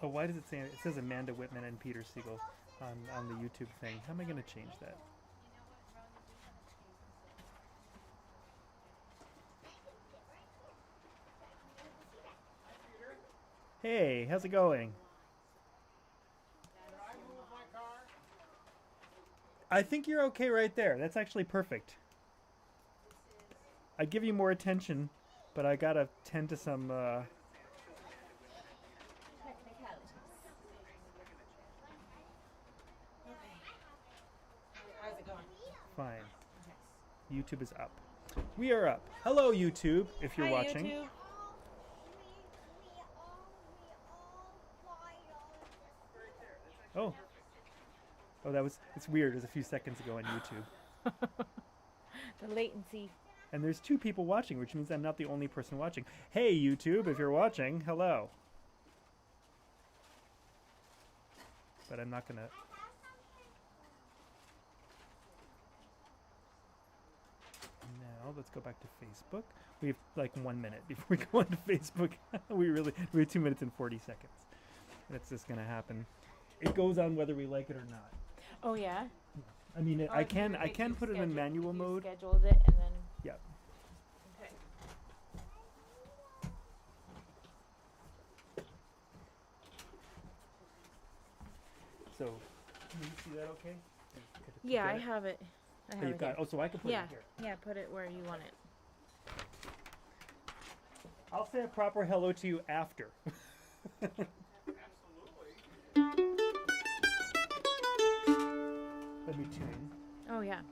Oh, why does it say it says Amanda Whitman and Peter Siegel on the YouTube thing? How am I going to change that? Hey, how's it going? I think you're okay right there. That's actually perfect. I'd give you more attention, but I gotta tend to some. Technicalities. Okay. How's it going? Fine. Okay. YouTube is up. We are up. Hello, YouTube, if you're Hi, watching. YouTube. Oh. Oh, it's weird. It was a few seconds ago on YouTube. The latency. And there's 2 people watching, which means I'm not the only person watching. Hey, YouTube, if you're watching, hello. But I'm not going to... Now, let's go back to Facebook. We have like 1 minute before we go on to Facebook. we have 2 minutes and 40 seconds. That's just going to happen. It goes on whether we like it or not. Oh yeah. I mean, I can put it in manual mode. Scheduled it and then. Yeah. Okay. So, can you see that okay? Yeah, I have it. I have you've it got. here. Oh, so I can put Yeah. it here. Yeah, put it where you want it. I'll say a proper hello to you after. Let me tune. Oh yeah.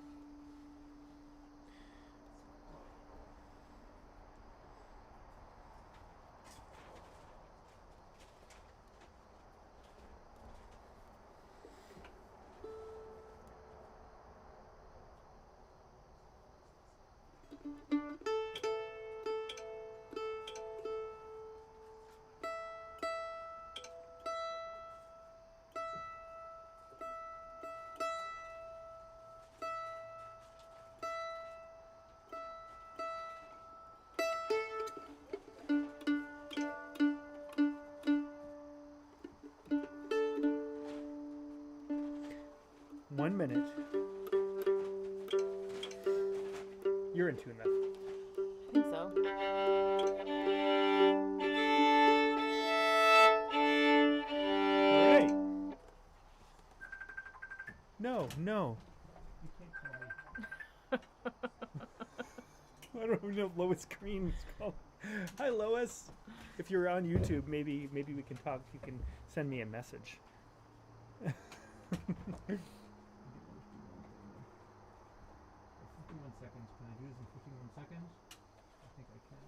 One minute. You're in tune then. I think so. All right. No. You can't call me. I don't even know if Lois Green is called. Hi, Lois. If you're on YouTube, maybe we can talk. You can send me a message. 51 seconds. Can I do this in 51 seconds? I think I can.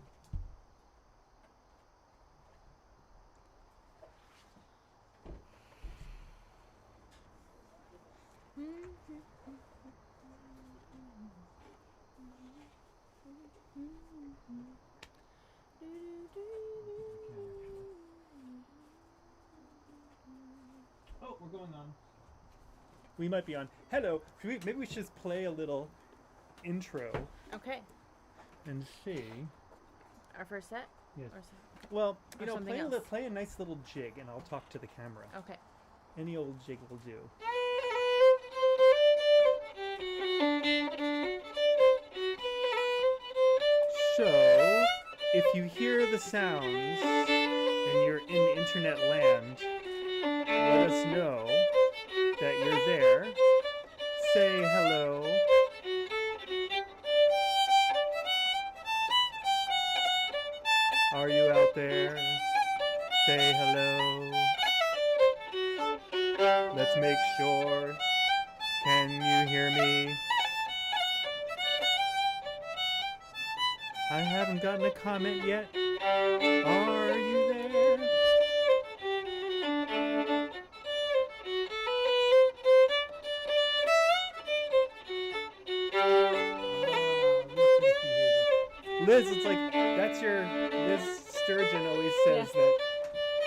Oh, we're going on. We might be on. Hello. Maybe we should just play a little intro Okay. and see. Our first set? Yes. Or Well, or something else. play a nice little jig, and I'll talk to the camera. Okay. Any old jig will do. So, if you hear the sounds and you're in internet land, let us know that you're there. Say hello. Are you out there? Say hello. Let's make sure. Can you hear me? I haven't gotten a comment yet. Are you there? Liz, it's like, that's your, Liz Sturgeon always says that,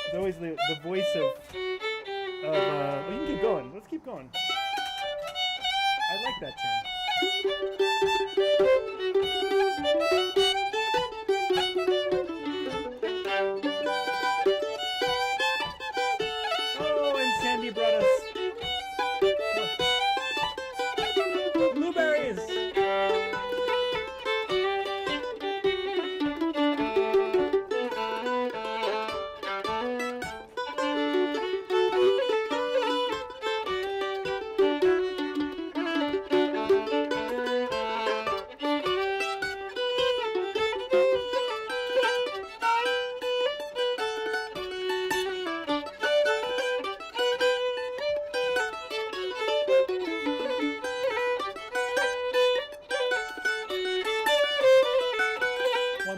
it's always the voice of well, you can keep going. Let's keep going. I like that tune.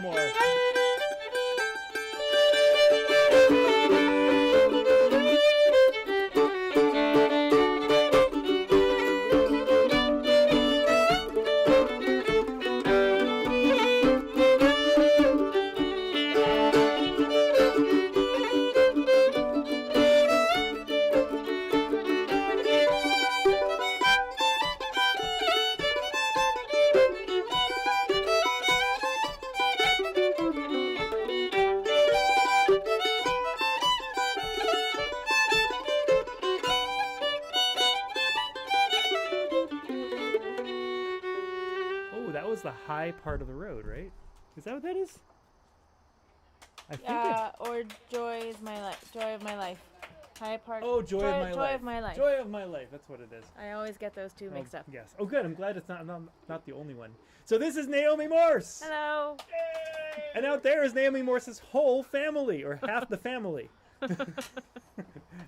more. That was the high part of the road, right? Is that what that is? I think or joy is my life. Joy of my life. High part. Oh, joy of my life. Joy of my life. Joy of my life. That's what it is. I always get those two mixed up. Yes. Oh, good. I'm glad it's not the only one. So this is Naomi Morse. Hello. Yay! And out there is Naomi Morse's whole family, or half the family.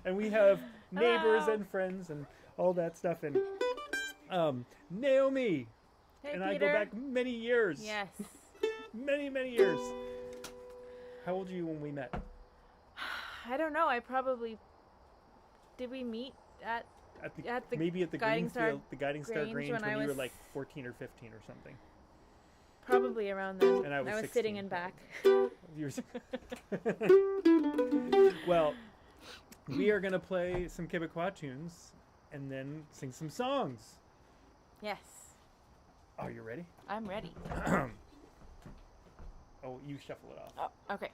And we have neighbors and friends and all that stuff. And Naomi. Hey, and Peter. I go back many years. Yes. Many, many years. How old were you when we met? I don't know. I probably... Did we meet at the maybe at the Guiding Star Greenfield, the Guiding Star Grange when you were like 14 or 15 or something. Probably around then. And I was 16. Sitting in back. Well, we are going to play some Quebecois tunes and then sing some songs. Yes. Are you ready? I'm ready. Oh, you shuffle it off. Oh, okay.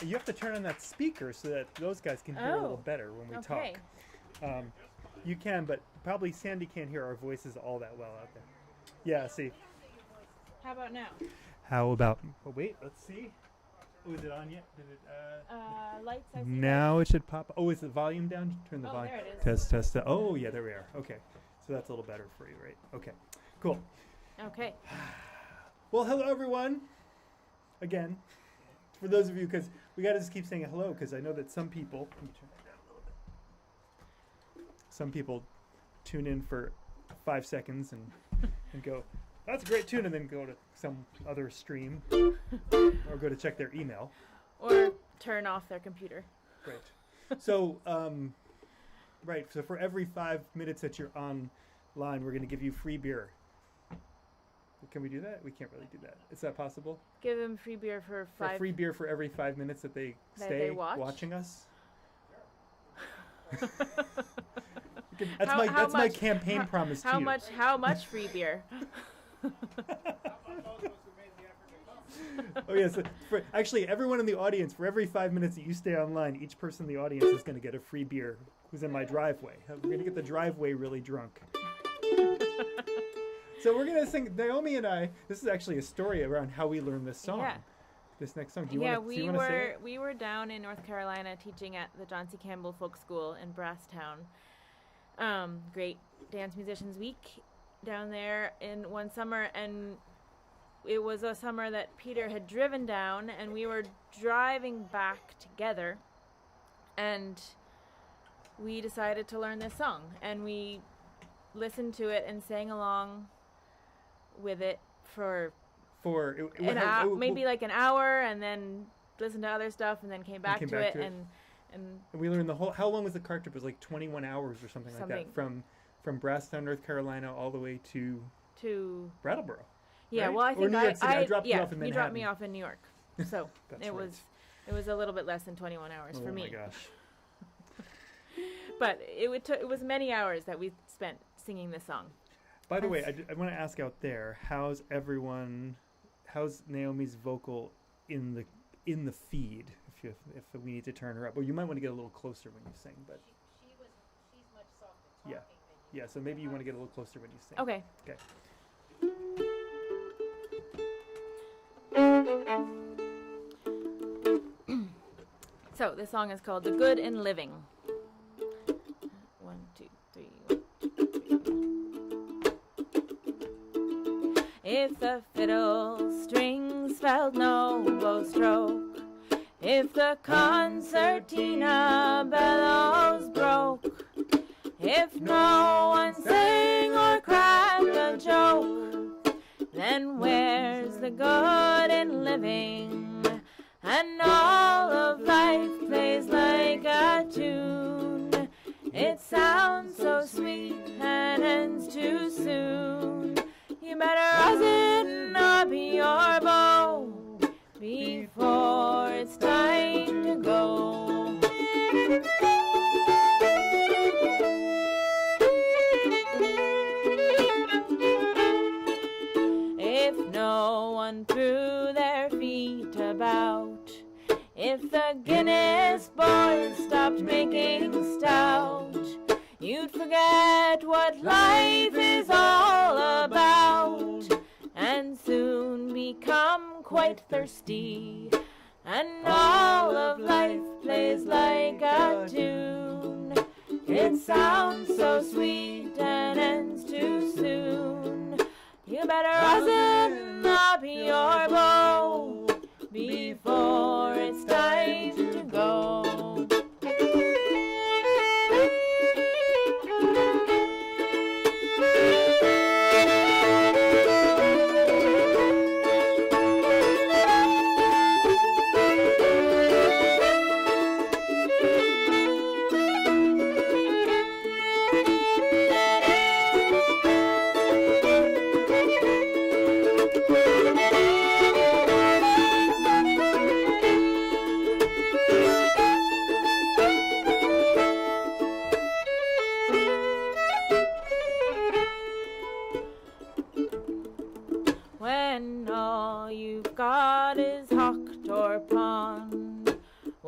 You have to turn on that speaker so that those guys can hear a little better when we okay. talk. You can, but probably Sandy can't hear our voices all that well out there. Yeah, see. How about now? How about... Oh, wait, let's see. Oh, is it on yet? Did it... Lights, I see. Now it should pop. Oh, is the volume down? Turn the volume. There it is. Test, test. Oh, yeah, there we are. Okay. So that's a little better for you, right? Okay. Cool. Okay. Well, hello, everyone. Again, for those of you, because we got to just keep saying hello, because I know that some people... Let me turn that down a little bit. Some people tune in for 5 seconds and go, that's a great tune, and then go to some other stream or go to check their email. Or turn off their computer. Right. So, right. So for every 5 minutes that you're online, we're going to give you free beer. Can we do that? We can't really do that. Is that possible? Give them free beer for 5. Free beer for every 5 minutes that they stay watching us. That's my campaign promise to you. How much free beer? Oh yes. Actually, everyone in the audience, for every 5 minutes that you stay online, each person in the audience is going to get a free beer who's in my driveway. We're going to get the driveway really drunk. So we're going to sing, Naomi and I, this is actually a story around how we learned this song. Yeah. This next song. Do you want to say it? We were down in North Carolina teaching at the John C. Campbell Folk School in Brasstown. Great dance musicians week down there in one summer, and it was a summer that Peter had driven down, and we were driving back together, and we decided to learn this song, and we listened to it and sang along with it for maybe like an hour, and then listened to other stuff, and then came back to it. And we learned the whole. How long was the car trip? It was like 21 hours or something like that, from Brasstown, North Carolina, all the way to Brattleboro. Yeah, right? well, I think I dropped you off in Manhattan. You dropped me off in New York, so it right. was a little bit less than 21 hours for me. Oh my gosh! But it was many hours that we spent singing this song. By the way, I want to ask out there, how's Naomi's vocal in the feed? If we need to turn her up, well, you might want to get a little closer when you sing. But she's much softer talking. Yeah. So maybe you want to get a little closer when you sing. Okay. So this song is called "The Good in Living." 1, 2, 3. 1, 2, 3. If the fiddle strings felt no bow stroke, if the concertina bellows broke, if no one sang or cracked a joke, then where's the good in living? And all of life plays like a tune. It sounds so sweet and ends too soon. You better rosin up your bow before it's time to go. If no one threw their feet about, if the Guinness boys stopped making stout, you'd forget what life is all about, and soon become quite thirsty, and all of life plays like a tune. It sounds so sweet and ends too soon. You better rosin up your bow before it's time to go.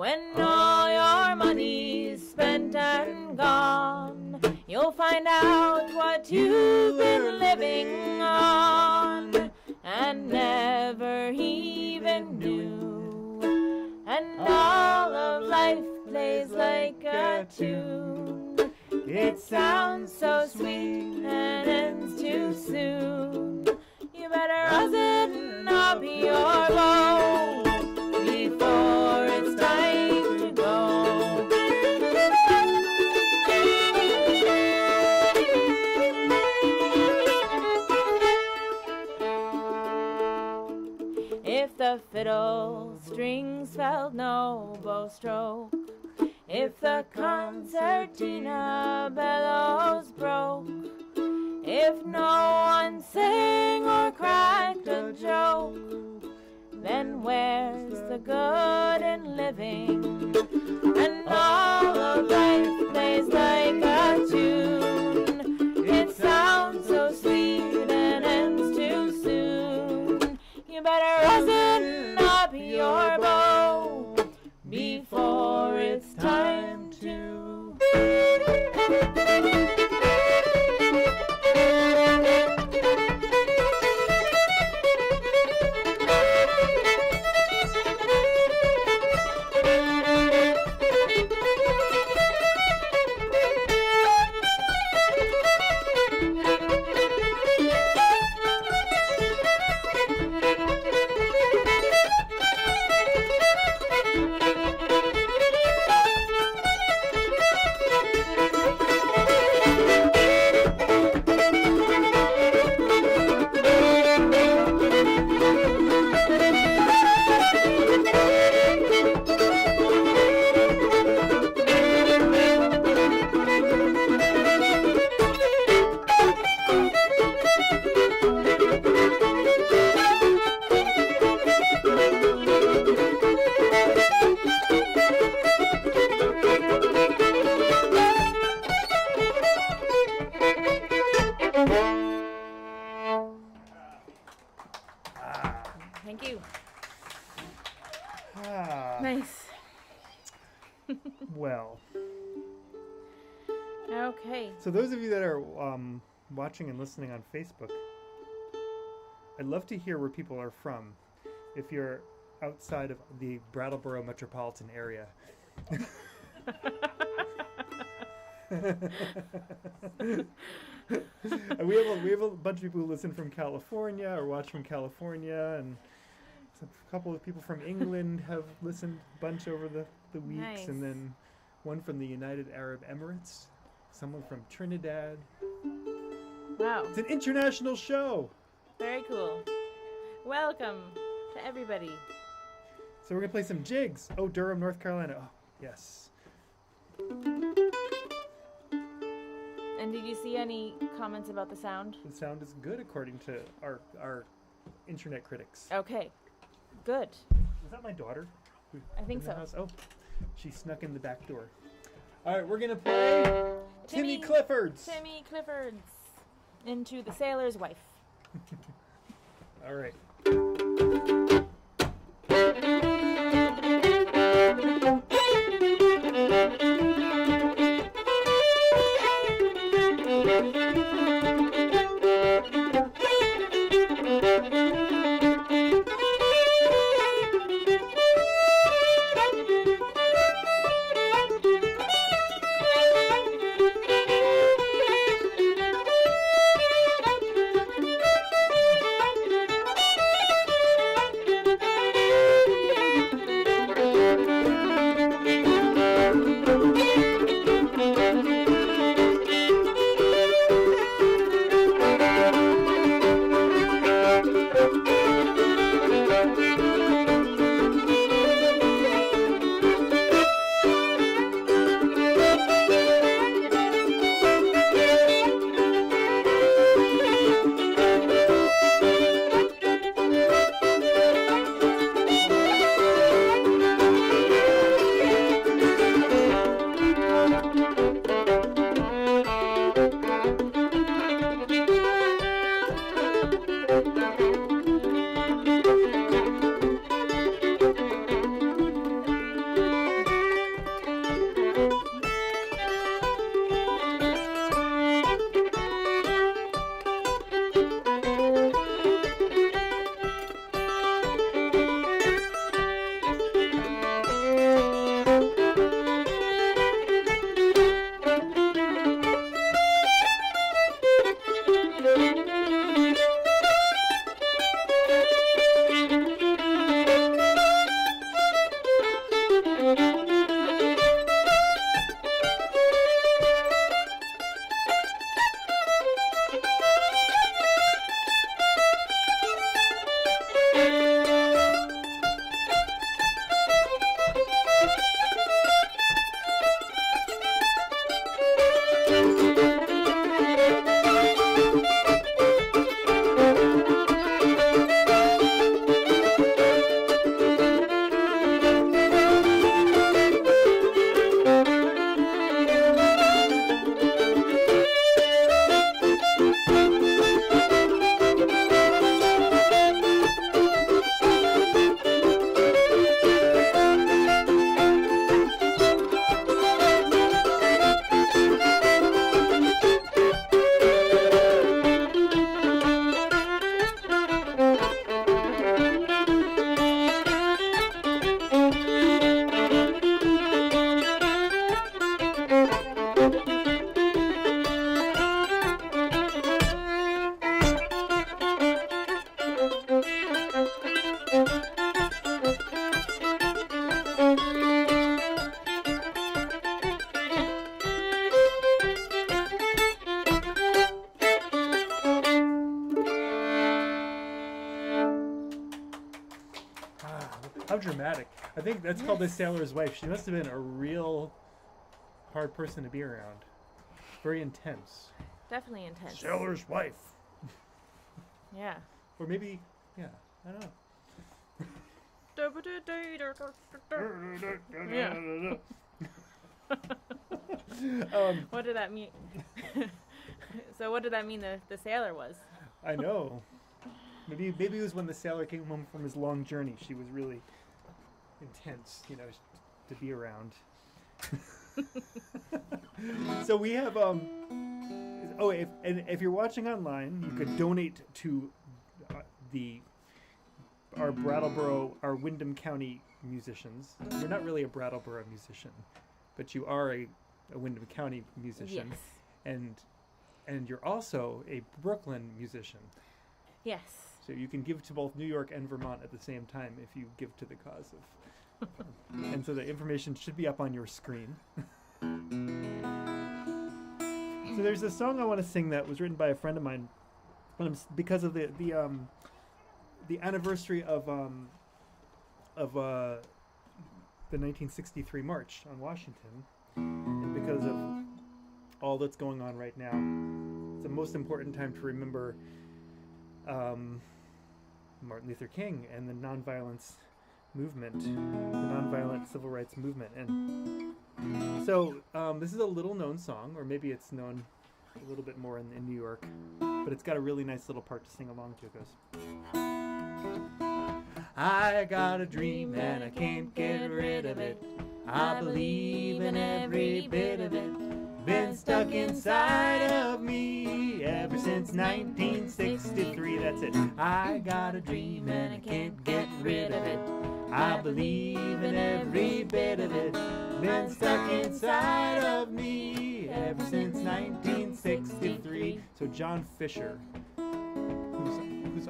When all your money's spent and gone, you'll find out what you've been living on and never even knew. And all of life plays like a tune. It sounds so sweet and ends too soon. You better rosin up your bow before it's time to go. If the fiddle strings felt no bow stroke, if the concertina bellows broke, if no one sang or cracked a joke, then where's the good in living? And all of life plays like a tune. It sounds so sweet and ends too soon. You better rosin up your bow before it's time to. Thank you. Nice. Well. Okay. So those of you that are watching and listening on Facebook, I'd love to hear where people are from. If you're outside of the Brattleboro metropolitan area. we have a bunch of people who listen from California or watch from California, and a couple of people from England have listened a bunch over the weeks. Nice. And then one from the United Arab Emirates, someone from Trinidad. Wow. It's an international show. Very cool. Welcome to everybody. So we're gonna play some jigs. Oh, Durham, North Carolina. Oh, yes. And did you see any comments about the sound? The sound is good according to our internet critics. Okay. Good. Is that my daughter? I think in the so. house? Oh, she snuck in the back door. All right, we're gonna play Timmy Clifford's. Timmy Clifford's Into the Sailor's Wife. All right. How dramatic. I think that's called The Sailor's Wife. She must have been a real hard person to be around. Very intense. Definitely intense. Sailor's Wife. Yeah. Or maybe, yeah, I don't know. Yeah. What did that mean? So what did that mean the sailor was? I know. Maybe it was when the sailor came home from his long journey. She was really intense, you know, to be around. So we have if you're watching online, you could donate to our Brattleboro, our Windham County musicians. You're not really a Brattleboro musician, but you are a Windham County musician. Yes. And you're also a Brooklyn musician. Yes. So you can give to both New York and Vermont at the same time if you give to the cause of. And so the information should be up on your screen. So there's a song I want to sing that was written by a friend of mine, because of the anniversary of the 1963 March on Washington, and because of all that's going on right now. It's the most important time to remember Martin Luther King and the nonviolence movement, the nonviolent civil rights movement. And so this is a little known song, or maybe it's known a little bit more in New York, but it's got a really nice little part to sing along to. It goes, I got a dream and I can't get rid of it. I believe in every bit of it. Been stuck inside of me ever since 1963. That's it. I got a dream and I can't get rid of it. I believe in every bit of it. Been stuck inside of me ever since 1963. So John Fisher, who's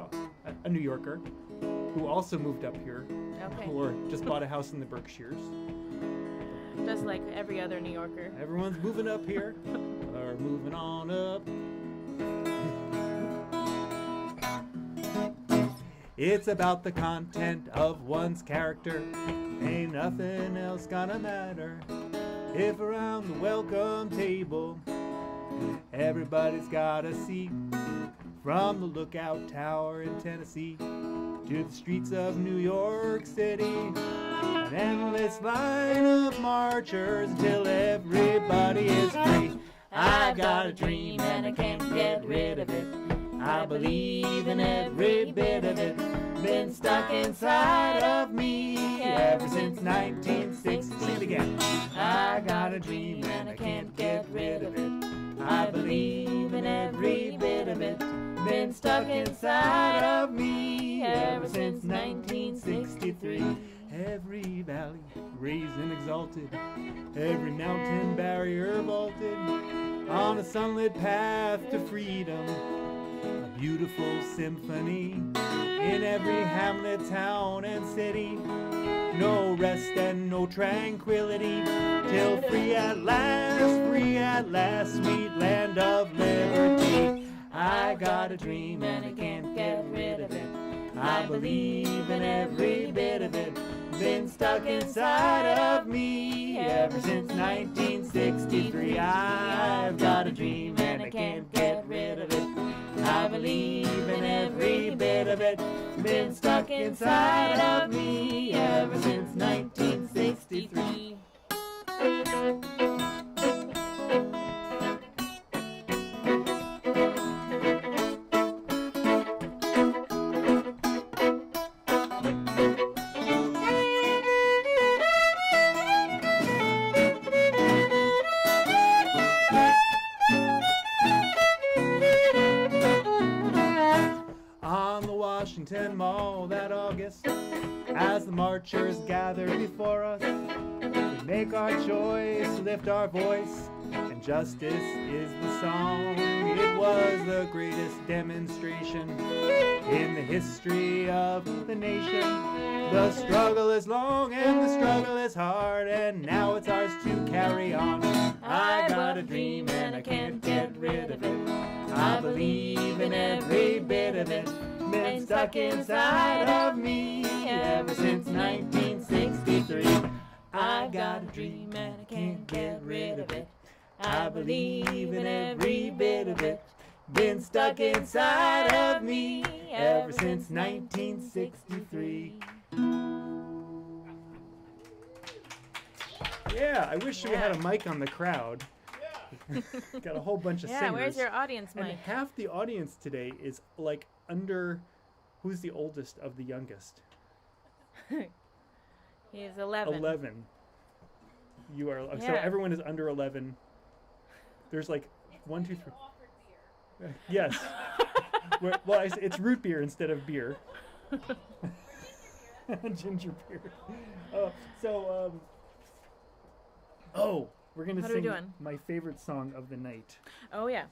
a New Yorker, who also moved up here, or just bought a house in the Berkshires. Just like every other New Yorker. Everyone's moving up here, or moving on up. It's about the content of one's character. Ain't nothing else gonna matter. If around the welcome table everybody's got a seat, from the lookout tower in Tennessee to the streets of New York City, an endless line of marchers until everybody is free. I got a dream and I can't get rid of it. I believe in every bit of it. Been stuck inside of me ever since 1960. Sing it again. I got a dream and I can't get rid of it. I believe in every bit of it. Been stuck inside of me ever since 1963. Every valley raised and exalted, every mountain barrier vaulted, on a sunlit path to freedom. A beautiful symphony in every hamlet, town, and city. No rest and no tranquility till free at last, sweet land of liberty. I got a dream and I can't get rid of it. I believe in every bit of it. Been stuck inside of me ever since 1963. I've got a dream and I can't get rid of it. I believe in every bit of it. Been stuck inside of me ever since 1963. Washington Mall that August, as the marchers gather before us, we make our choice, lift our voice, and justice is the song. It was the greatest demonstration in the history of the nation. The struggle is long and the struggle is hard, and now it's ours to carry on. I got a dream and I can't get rid of it. I believe in every bit of it. Been stuck inside of me ever since 1963. I've got a dream and I can't get rid of it. I believe in every bit of it. Been stuck inside of me ever since 1963. Yeah, I wish we had a mic on the crowd. Got a whole bunch of singers. Yeah, where's your audience mic? And half the audience today is like under... Who's the oldest of the youngest? He's 11. 11. You are... Yeah. So everyone is under 11. There's like 1, 2, 3... Yes. Well, it's root beer instead of beer. Ginger beer. We're going to sing my favorite song of the night. Oh, yeah.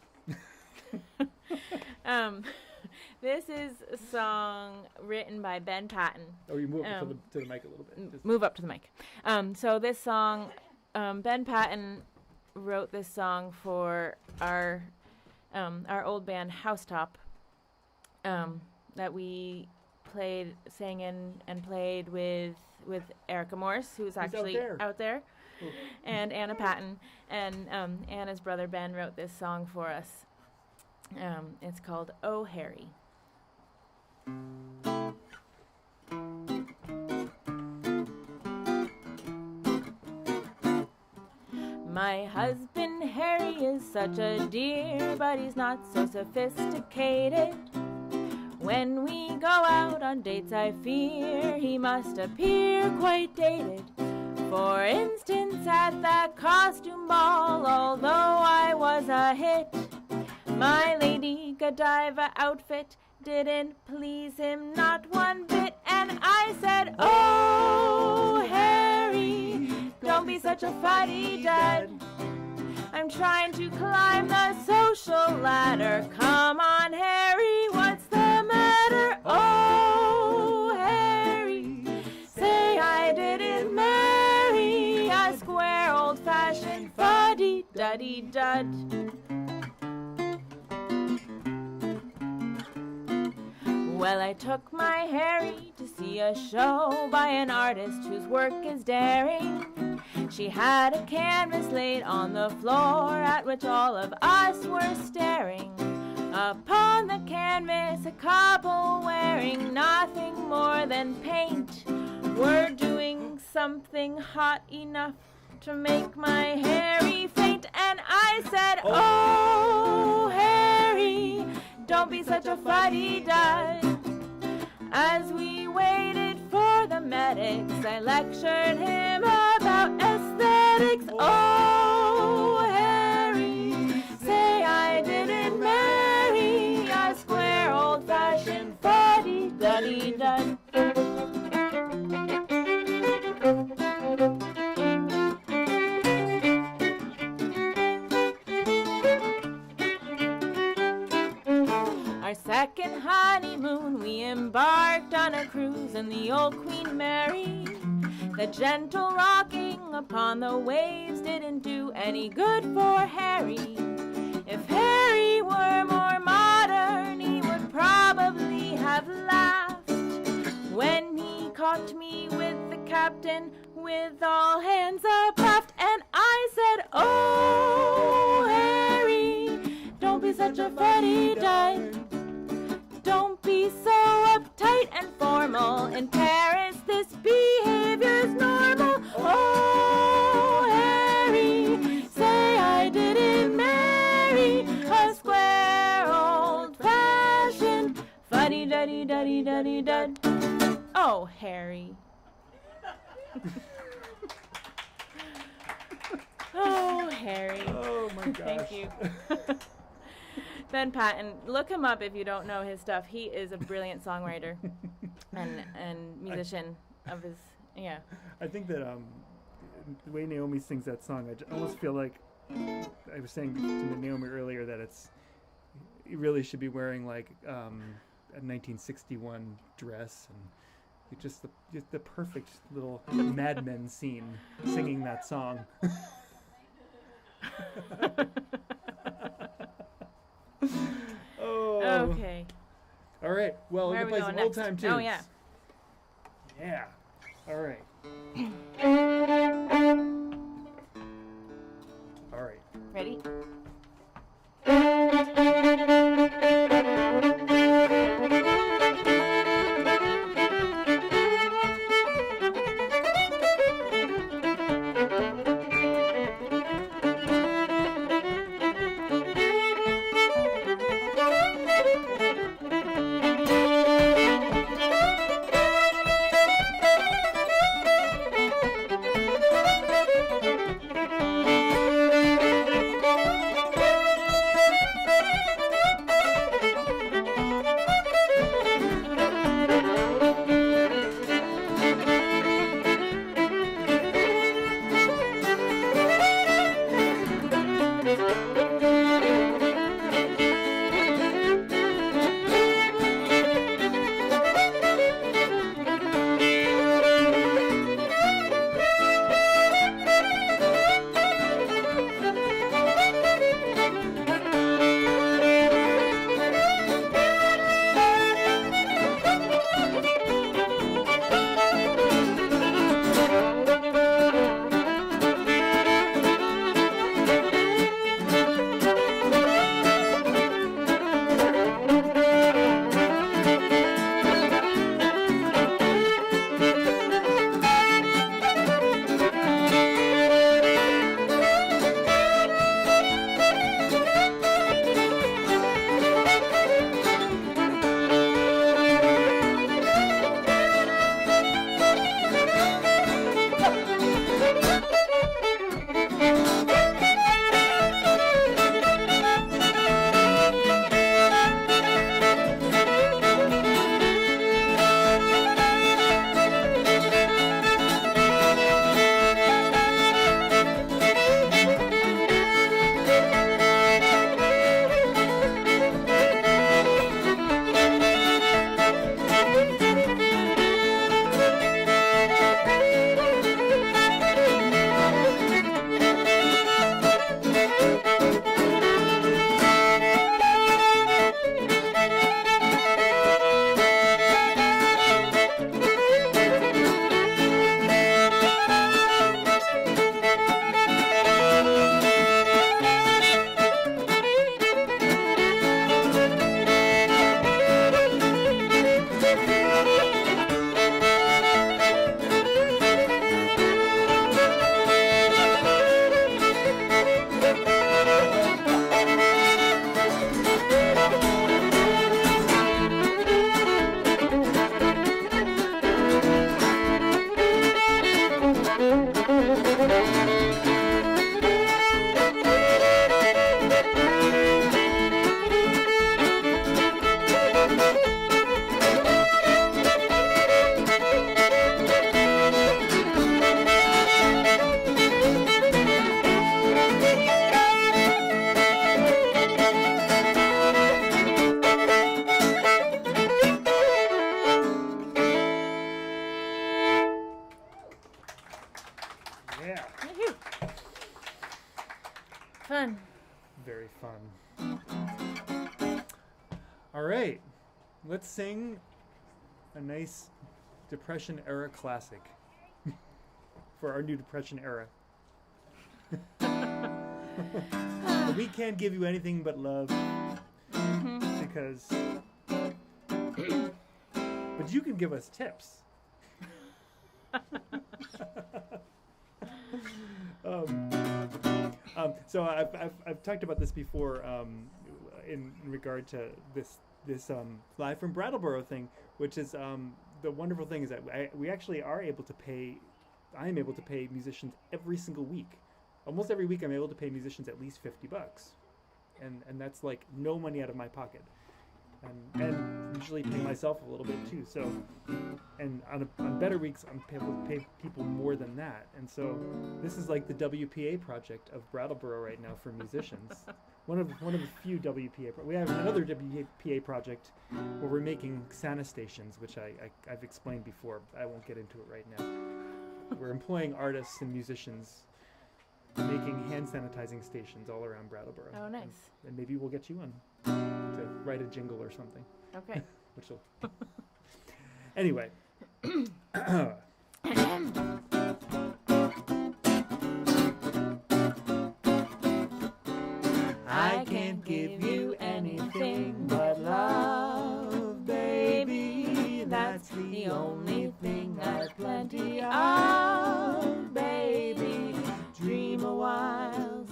This is a song written by Ben Patton. Oh, you move up to the mic a little bit. Move up to the mic. So this song, Ben Patton wrote this song for our old band Housetop that we sang in and played with Erica Morse, who's actually out there. Cool. And Anna Patton, and Anna's brother Ben wrote this song for us. It's called Oh Harry. My husband Harry is such a dear, but he's not so sophisticated. When we go out on dates, I fear he must appear quite dated. For instance, at that costume ball, although I was a hit, my Lady Godiva outfit didn't please him not one bit. And I said, oh, Harry, don't be such a fuddy-dud. I'm trying to climb the social ladder. Come on, Harry, what's the matter? Oh, Harry, say I didn't marry a square old-fashioned fuddy-duddy-dud. Well, I took my Harry to see a show by an artist whose work is daring. She had a canvas laid on the floor at which all of us were staring. Upon the canvas, a couple wearing nothing more than paint were doing something hot enough to make my Harry faint. And I said, oh, Harry, don't be such a fuddy-dud. As we waited for the medics, I lectured him about aesthetics. Oh, Harry, say I didn't marry a square old-fashioned fuddy-duddy-dud. Our second honeymoon, we embarked on a cruise in the old Queen Mary. The gentle rocking upon the waves didn't do any good for Harry. If Harry were more modern, he would probably have laughed when he caught me with the captain with all hands abaft. And I said, oh, Harry, don't be such a fuddy-duddy. Don't be so uptight and formal. In Paris, this behavior's normal. Oh, Harry, say I didn't marry a square, old-fashioned fuddy-duddy-duddy-duddy-dud. Oh, Harry. Oh, Harry. Oh my gosh. Thank you. Ben Patton, look him up if you don't know his stuff. He is a brilliant songwriter and musician of his, yeah. I think that the way Naomi sings that song, I almost feel like I was saying to Naomi earlier that you really should be wearing like a 1961 dress and just the perfect little Mad Men scene singing that song. Oh. Okay. All right. Well, Where we're going to play some old time tunes. Oh, yeah. Yeah. All right. All right. Ready? Yeah. Woohoo. Fun. Very fun. All right. Let's sing a nice Depression era classic for our new Depression era. We can't give you anything but love because but you can give us tips. So I've talked about this before in regard to this live from Brattleboro thing, which is the wonderful thing is that we actually are able to pay. I am able to pay musicians every single week. Almost every week, I'm able to pay musicians at least $50, and that's like no money out of my pocket, and usually pay myself a little bit too. So, and on better weeks, I'm able to pay people more than that. And so, this is like the WPA project of Brattleboro right now for musicians. One of the few WPA. We have another WPA project where we're making sanitations, which I've explained before. I won't get into it right now. We're employing artists and musicians making hand sanitizing stations all around Brattleboro. Oh, nice. And maybe we'll get you one to write a jingle or something. Okay. Which will. Anyway. I can't give you anything but love, baby. That's the only thing I've plenty of, baby. Dream a while,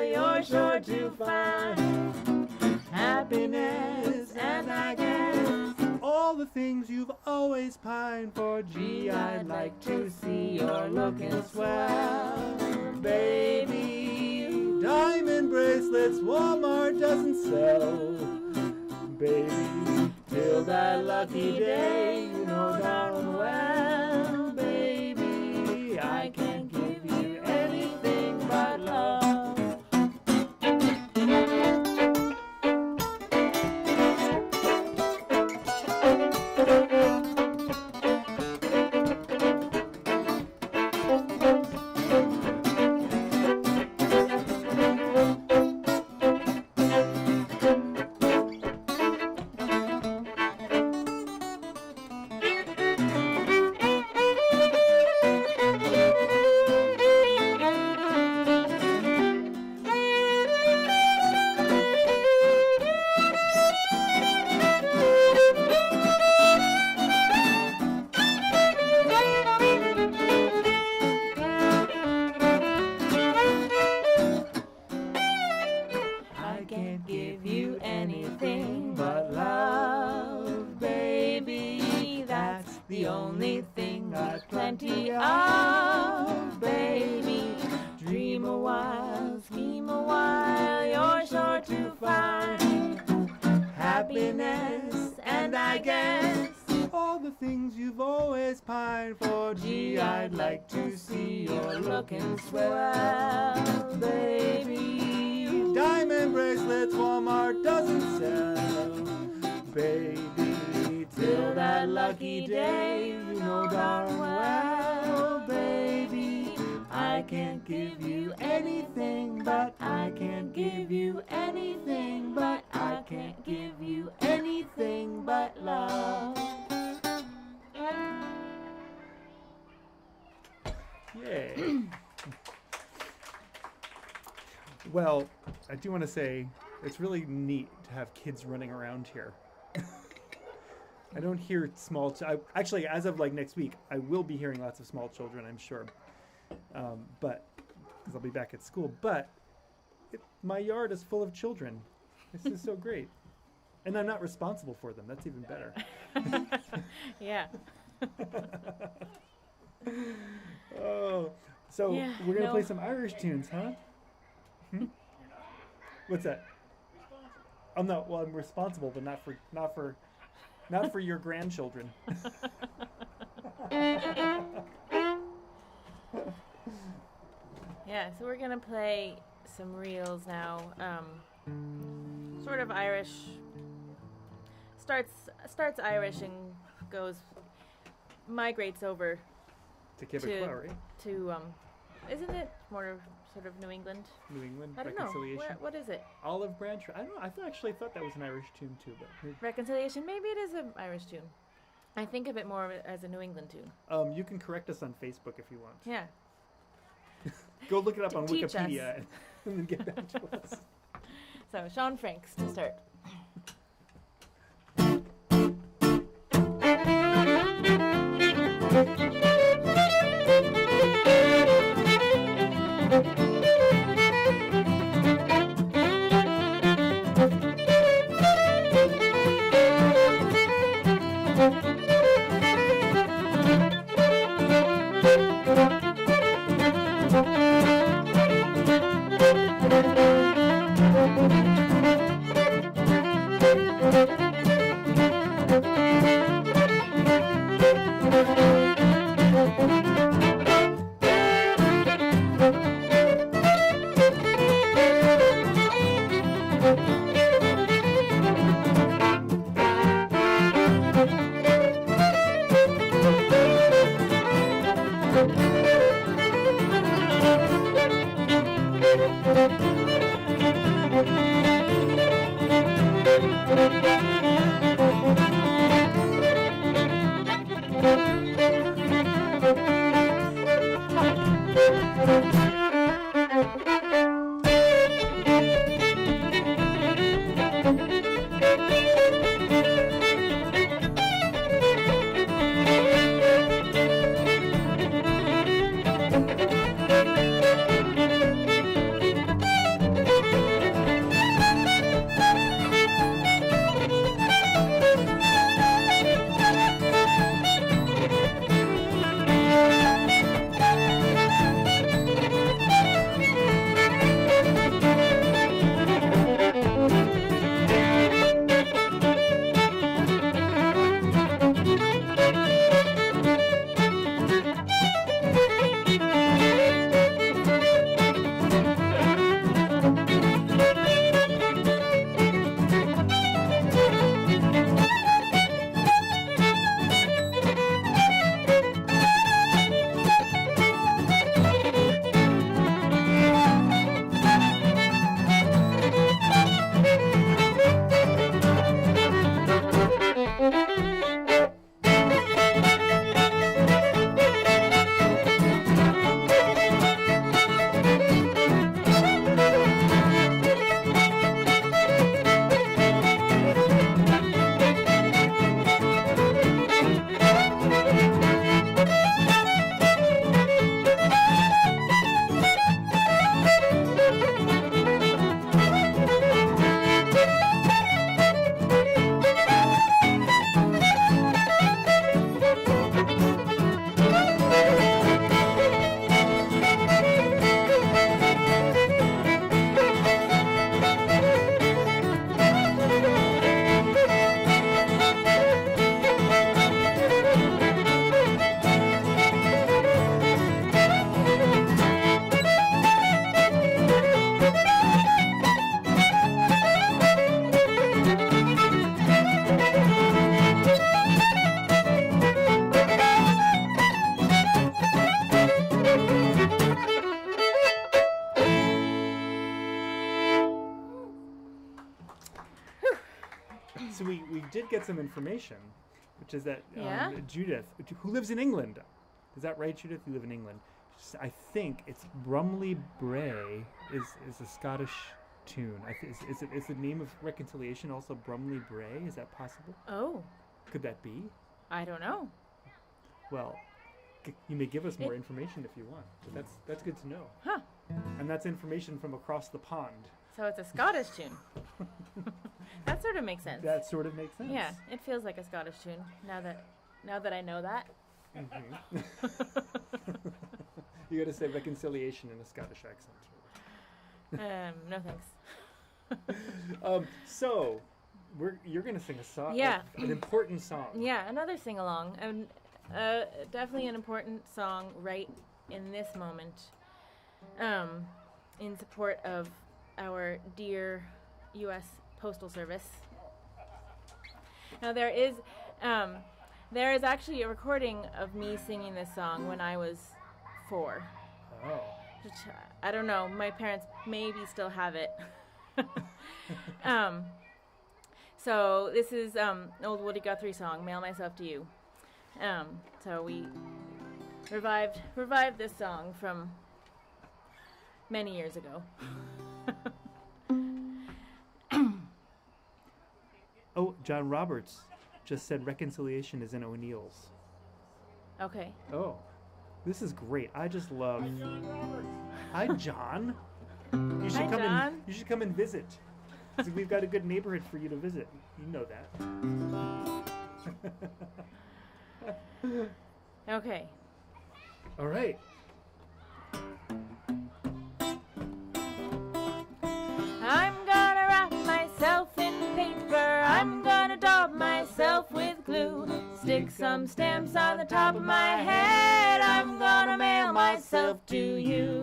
you're sure to find happiness, and I guess all the things you've always pined for. Gee, I'd like to see you're looking swell, baby. Diamond bracelets Walmart doesn't sell, baby. Till that lucky day, you know darn well, baby, I can't give you anything but love. The only thing I've plenty of, baby. Dream a while, scheme a while, you're sure to find happiness, and I guess all the things you've always pined for. Gee, I'd like to see you're looking swell, baby. Diamond bracelets Walmart doesn't sell, baby. Till that lucky day, you know darn well, baby, I can't give you anything, but I can't give you anything, but I can't give you anything but love. Yay. Well, I do want to say it's really neat to have kids running around here. I don't hear small. Actually, as of like next week, I will be hearing lots of small children, I'm sure. But because I'll be back at school. But my yard is full of children. This is so great, and I'm not responsible for them. That's even better. Yeah. Oh, so Yeah, we're gonna no. play some Irish tunes, huh? What's that? I'm not. Well, I'm responsible, but not for your grandchildren. Yeah, so we're gonna play some reels now. Sort of Irish. Starts Irish and migrates over To Quebecois, right? To isn't it more sort of New England? New England I don't know. Reconciliation. What is it? Olive Branch. I don't know. I actually thought that was an Irish tune too, but Reconciliation. Maybe it is an Irish tune. I think of it more as a New England tune. You can correct us on Facebook if you want. Yeah. Go look it up on Teach Wikipedia and then get back to us. So Sean Franks to start. So we did get some information, which is that Yeah? Judith, who lives in England, is that right, Judith? You live in England. I think it's Brumley Bray is a Scottish tune. Is the name of Reconciliation also Brumley Bray? Is that possible? Oh, Could that be? I don't know. Well, you may give us more information if you want. But that's good to know. Huh. And that's information from across the pond. So it's a Scottish tune. That sort of makes sense. That sort of makes sense. Yeah, it feels like a Scottish tune now that I know that. You got to say Reconciliation in a Scottish accent. No thanks. So you're gonna sing a song. Yeah. An important song. Yeah, another sing along, and definitely an important song right in this moment, in support of our dear U.S. Postal Service. Now there is There is actually a recording of me singing this song when I was 4. Oh. Which, I don't know. My parents maybe still have it. So this is an old Woody Guthrie song, Mail Myself to You. So we revived this song from many years ago. Oh, John Roberts just said reconciliation is in O'Neill's. Okay. Oh, this is great. I just love. Hi, John. You should Hi, come John. You should come and visit. So we've got a good neighborhood for you to visit. You know that. Okay. All right. I'm gonna wrap myself in paper. I'm gonna daub myself with glue. Stick some stamps on the top of my head. I'm gonna mail myself to you.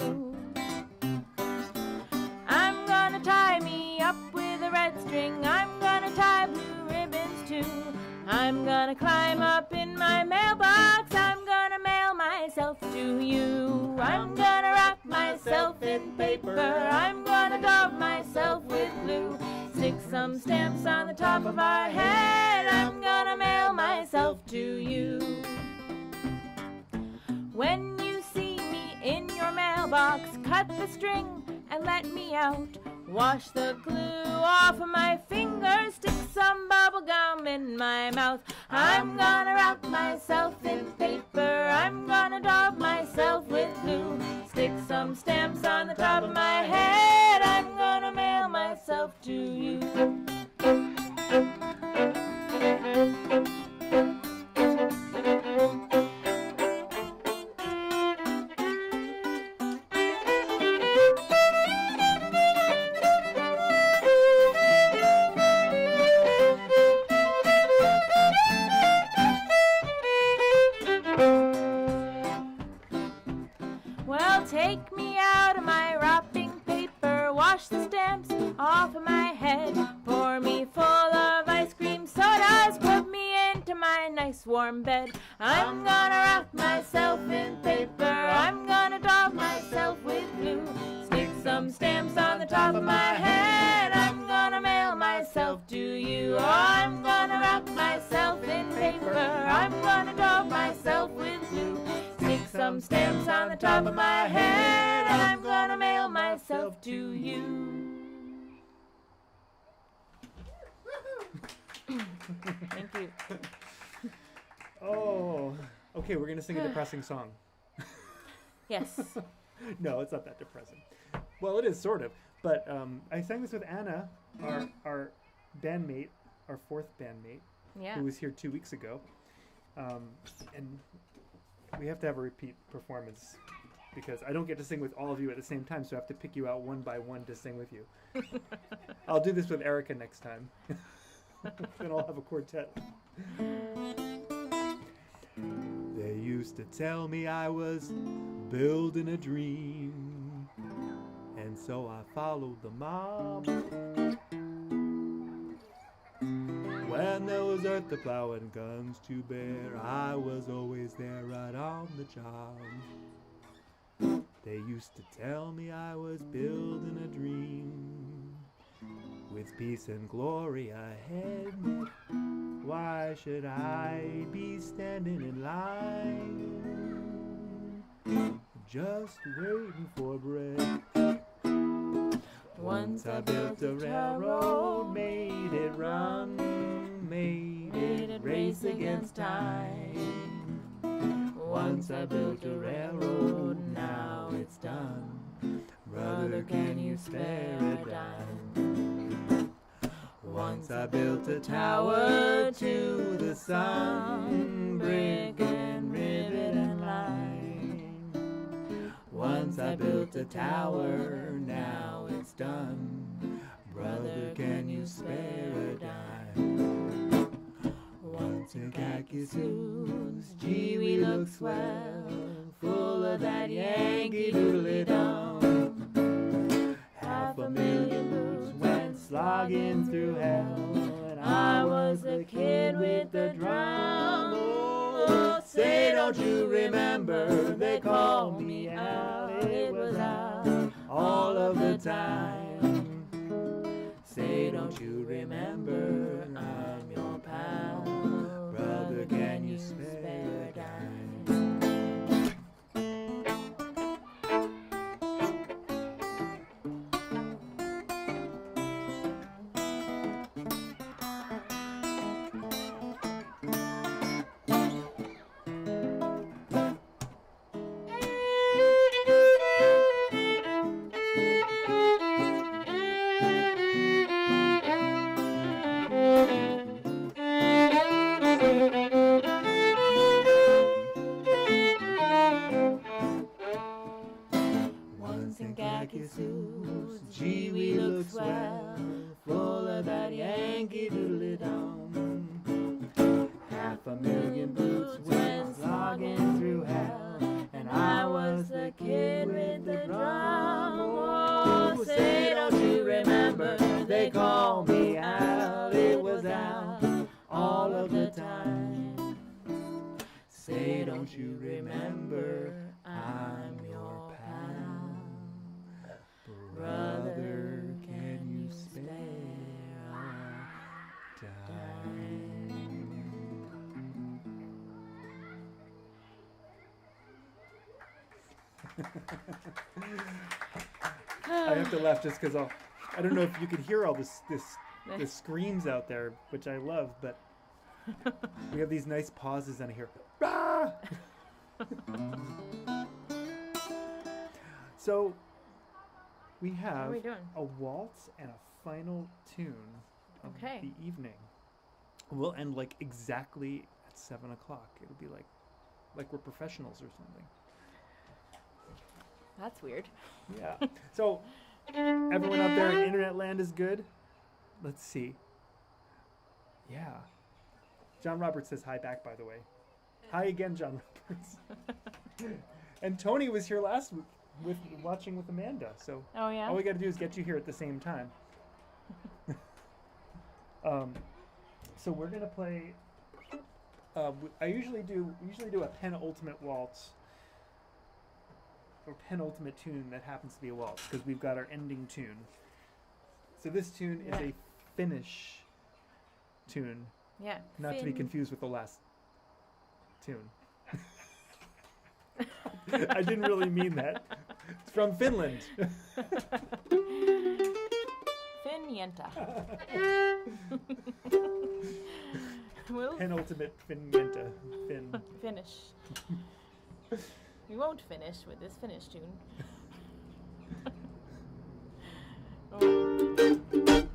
I'm gonna tie me up with a red string. I'm gonna tie blue ribbons too. I'm gonna climb up in my mailbox. I'm gonna mail myself to you. I'm gonna wrap myself in paper. I'm gonna daub myself with glue. Stick some stamps on the top of my head. I'm gonna mail myself to you. When you see me in your mailbox, cut the string and let me out. Wash the glue off of my fingers, stick some bubble gum in my mouth. I'm gonna wrap myself in paper. I'm gonna daub myself with glue. Stick some stamps on the top of my head. I'm gonna mail myself to you. Well, take me out of my wrapping paper, wash the stamps off of my head, pour me full of ice cream sodas, put me into my nice warm bed. I'm gonna wrap myself in paper, I'm gonna daub myself with glue, stick some stamps on the top of my head. I'm gonna mail myself to you. Oh, I'm gonna wrap myself in paper, I'm gonna daub myself with glue. Stick some stamps on the top of my head, and I'm gonna mail myself to you. Thank you. Oh. Okay, we're gonna sing a depressing song. Yes. No, it's not that depressing. Well, it is sort of. But I sang this with Anna, our bandmate, our 4th bandmate, Yeah. who was here 2 weeks ago. And we have to have a repeat performance because I don't get to sing with all of you at the same time, so I have to pick you out one by one to sing with you. I'll do this with Erica next time. Then I'll have a quartet. They used to tell me I was building a dream, and so I followed the mob. When there was earth to plow and guns to bear, I was always there right on the job. They used to tell me I was building a dream, with peace and glory ahead. Why should I be standing in line, just waiting for bread? Once I built a railroad, made it run, made it race against time. Once I built a railroad, now it's done. Brother, can you spare a dime? Once I built a tower to the sun, brick and rivet and line. Once I built a tower, now it's done. Brother, can you spare a dime? Once in khaki suits, gee, we look swell, full of that Yankee doodly-dum. 500,000 boots went slogging through hell, and I was a kid with the drum. Oh, Say, don't you remember? They call me out. It was out all of the time. Say, don't you remember? I'm your pal. Brother, can you spare a dime? Once in khaki suits, gee, we look swell, full of that Yankee Doodle Dum. 500,000 boots went slogging through hell, and I was the kid with the drum. Oh, say, don't you remember? They call me out. It was out all of the time. Say, don't you remember? I'm your pal. Brother, can you spare a dime? I have to laugh just because I don't know if you could hear all the screams out there, which I love, but we have these nice pauses on here. Ah! So we have What are we doing? a waltz and a final tune of Okay. the evening. We'll end like exactly at 7 o'clock. It'll be like we're professionals or something. That's weird. Yeah. So everyone out there in internet land is good. Let's see. Yeah. John Roberts says hi back, by the way. Hi again, John Roberts. And Tony was here last week watching with Amanda. So Oh yeah. all we got to do is get you here at the same time. So we're gonna play. I usually do a penultimate waltz or penultimate tune that happens to be a waltz because we've got our ending tune. So this tune is a finish tune, Yeah. not to be confused with the last tune. I didn't really mean that. It's from Finland. Finienta. We'll Penultimate Finienta. finish. We won't finish with this finish tune. Oh.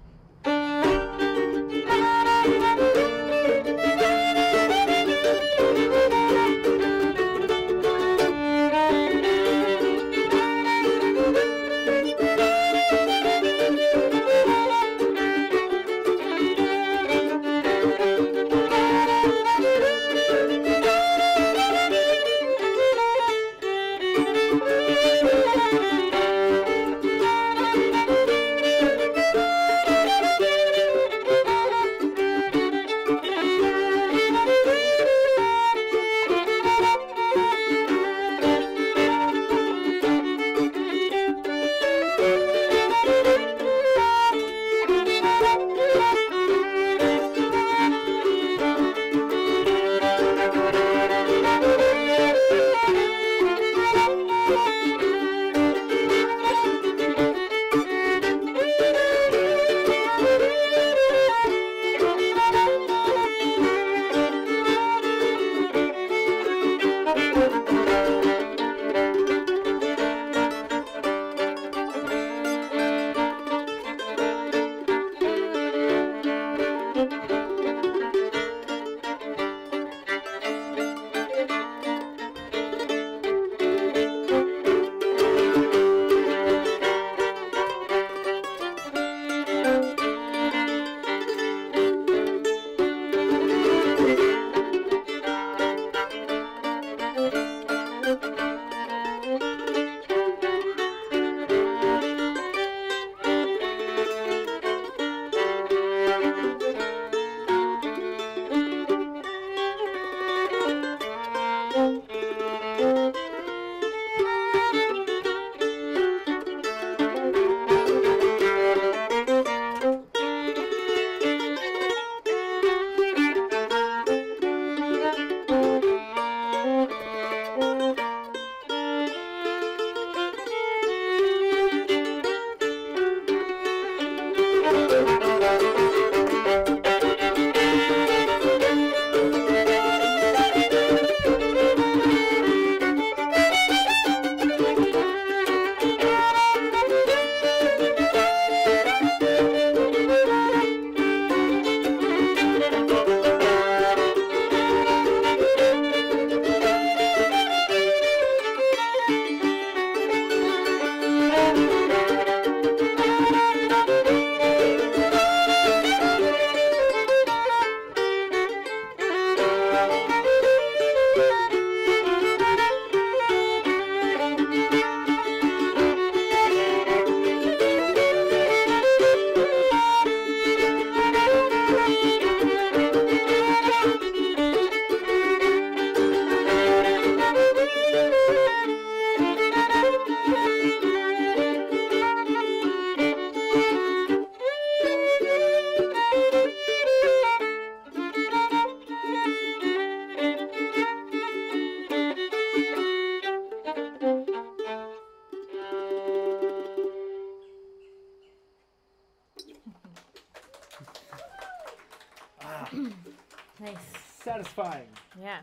Nice. Satisfying. Yeah.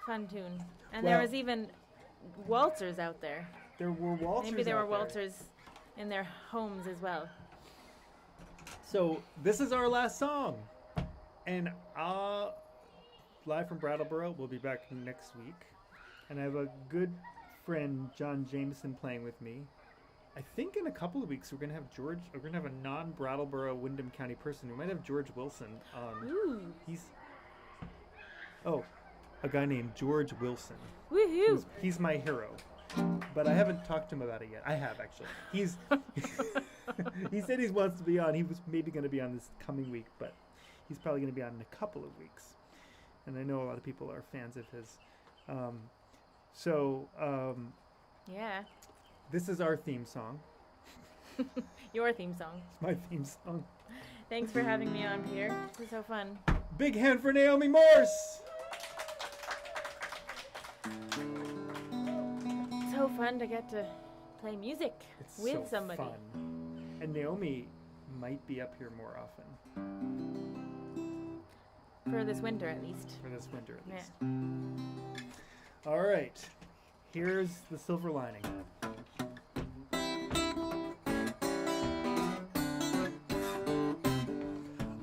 Fun tune. And Well- there was even waltzers out there. There were waltzers. Maybe there were out there. waltzers in their homes as well. So this is our last song, and live from Brattleboro. We'll be back next week, and I have a good friend John Jameson playing with me. I think in a couple of weeks we're gonna have George. We're gonna have a non-Brattleboro Windham County person. We might have George Wilson on. Ooh. A guy named George Wilson. Woohoo! He's my hero, but I haven't talked to him about it yet. I have actually. He said he wants to be on. He was maybe going to be on this coming week, but he's probably going to be on in a couple of weeks. And I know a lot of people are fans of his. Yeah. This is our theme song. Your theme song. It's my theme song. Thanks for having me on, Peter. This was so fun. Big hand for Naomi Morse. So fun to get to play music It's with so somebody. fun. And Naomi might be up here more often. For this winter, at least. For this winter, at Yeah. least. All right. Here's the silver lining.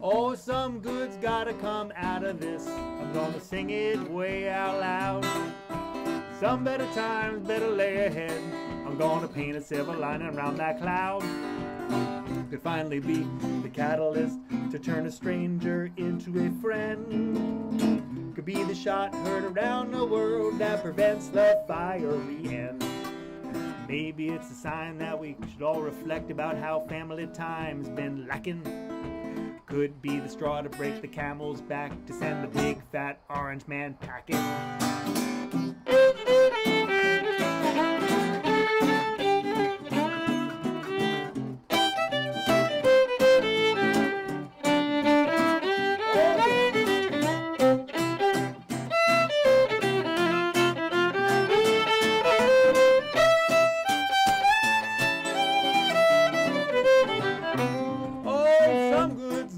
Oh, some good's gotta come out of this. I'm gonna sing it way out loud. Some better times better lay ahead. I'm gonna paint a silver lining around that cloud. Could finally be the catalyst to turn a stranger into a friend. Could be the shot heard around the world that prevents the fiery end. Maybe it's a sign that we should all reflect about how family time's been lacking. Could be the straw to break the camel's back to send the big fat orange man packing.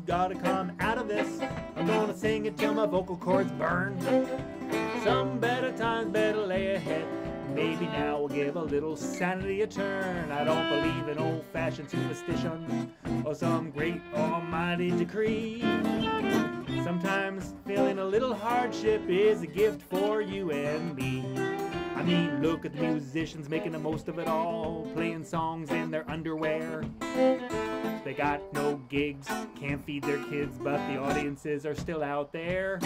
Gotta come out of this. I'm gonna sing it till my vocal cords burn. Some better times better lay ahead. Maybe now we'll give a little sanity a turn. I don't believe in old-fashioned superstition or some great almighty decree. Sometimes feeling a little hardship is a gift for you and me. I mean, look at the musicians making the most of it all, playing songs in their underwear. They got no gigs, can't feed their kids, but the audiences are still out there.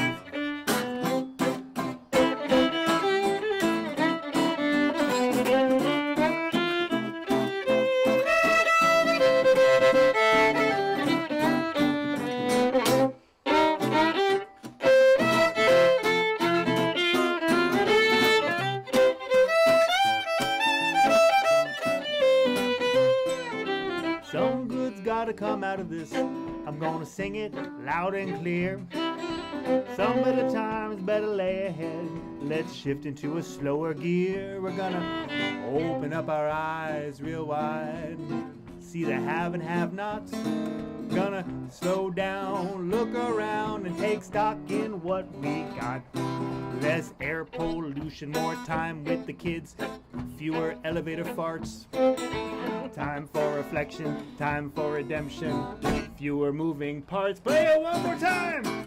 Some good's gotta come out of this. I'm gonna sing it loud and clear. Some better times better lay ahead. Let's shift into a slower gear. We're gonna open up our eyes real wide. See the have and have-nots. Gonna slow down, look around, and take stock in what we got. Less air pollution, more time with the kids, fewer elevator farts. Time for reflection, time for redemption, fewer moving parts. Play it one more time!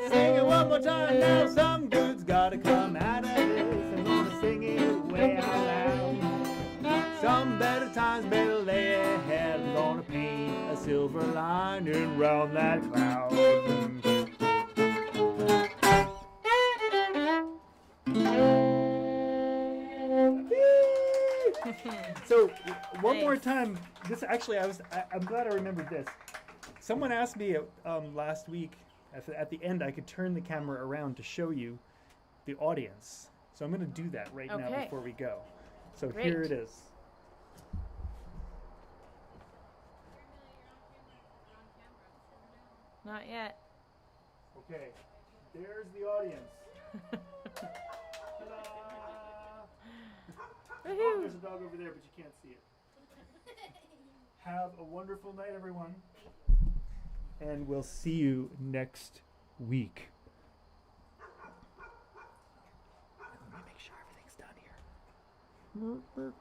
Sing it one more time now. Some good's gotta come out of this. I'm gonna sing it way out loud. Some better times better lay ahead. I'm gonna paint a silver lining round that cloud. So one more Nice. time. This actually, I'm glad I remembered this. Someone asked me last week at the end I could turn the camera around to show you the audience. So I'm going to do that right now Okay. before we go. So Great. here it is. Not yet. Okay, there's the audience. Ta-da! Oh, there's a dog over there, but you can't see it. Have a wonderful night, everyone. And we'll see you next week. Let me make sure everything's done here.